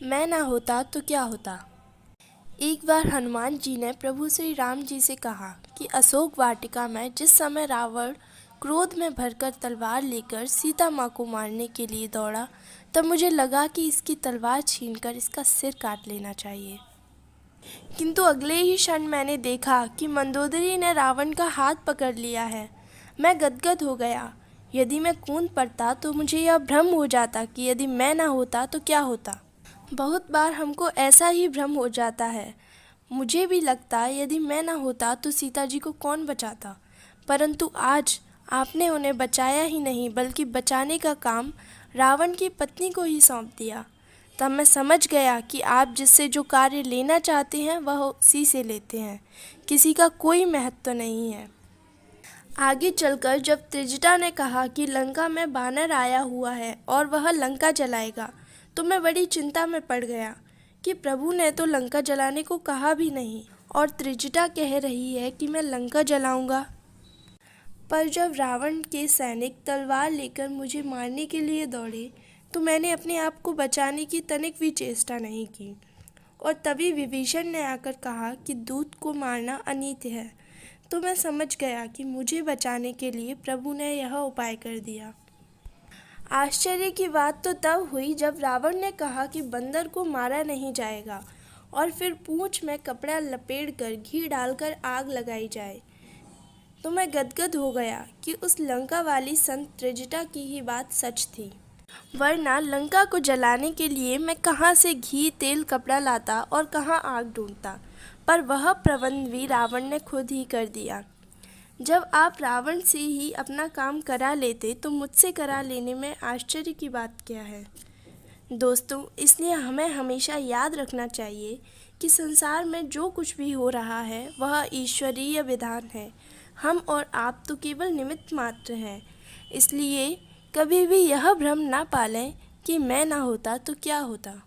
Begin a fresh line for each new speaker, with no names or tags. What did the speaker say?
मैं ना होता तो क्या होता। एक बार हनुमान जी ने प्रभु श्री राम जी से कहा कि अशोक वाटिका में जिस समय रावण क्रोध में भरकर तलवार लेकर सीता माँ को मारने के लिए दौड़ा, तब मुझे लगा कि इसकी तलवार छीनकर इसका सिर काट लेना चाहिए। किंतु अगले ही क्षण मैंने देखा कि मंदोदरी ने रावण का हाथ पकड़ लिया है। मैं गदगद हो गया। यदि मैं कूद पड़ता तो मुझे यह भ्रम हो जाता कि यदि मैं ना होता तो क्या होता। बहुत बार हमको ऐसा ही भ्रम हो जाता है। मुझे भी लगता यदि मैं ना होता तो सीता जी को कौन बचाता, परंतु आज आपने उन्हें बचाया ही नहीं बल्कि बचाने का काम रावण की पत्नी को ही सौंप दिया। तब मैं समझ गया कि आप जिससे जो कार्य लेना चाहते हैं वह उसी से लेते हैं, किसी का कोई महत्व नहीं है। आगे चलकर जब त्रिजटा ने कहा कि लंका में बानर आया हुआ है और वह लंका जलाएगा, तो मैं बड़ी चिंता में पड़ गया कि प्रभु ने तो लंका जलाने को कहा भी नहीं और त्रिजटा कह रही है कि मैं लंका जलाऊंगा। पर जब रावण के सैनिक तलवार लेकर मुझे मारने के लिए दौड़े तो मैंने अपने आप को बचाने की तनिक भी चेष्टा नहीं की। और तभी विभीषण ने आकर कहा कि दूत को मारना अनीत है। तो मैं समझ गया कि मुझे बचाने के लिए प्रभु ने यह उपाय कर दिया। आश्चर्य की बात तो तब हुई जब रावण ने कहा कि बंदर को मारा नहीं जाएगा और फिर पूंछ में कपड़ा लपेटकर घी डालकर आग लगाई जाए। तो मैं गदगद हो गया कि उस लंका वाली संत त्रिजटा की ही बात सच थी, वरना लंका को जलाने के लिए मैं कहाँ से घी तेल कपड़ा लाता और कहाँ आग ढूंढता। पर वह प्रबंध भी रावण ने खुद ही कर दिया। जब आप रावण से ही अपना काम करा लेते तो मुझसे करा लेने में आश्चर्य की बात क्या है। दोस्तों, इसलिए हमें हमेशा याद रखना चाहिए कि संसार में जो कुछ भी हो रहा है वह ईश्वरीय विधान है। हम और आप तो केवल निमित्त मात्र हैं। इसलिए कभी भी यह भ्रम ना पालें कि मैं ना होता तो क्या होता।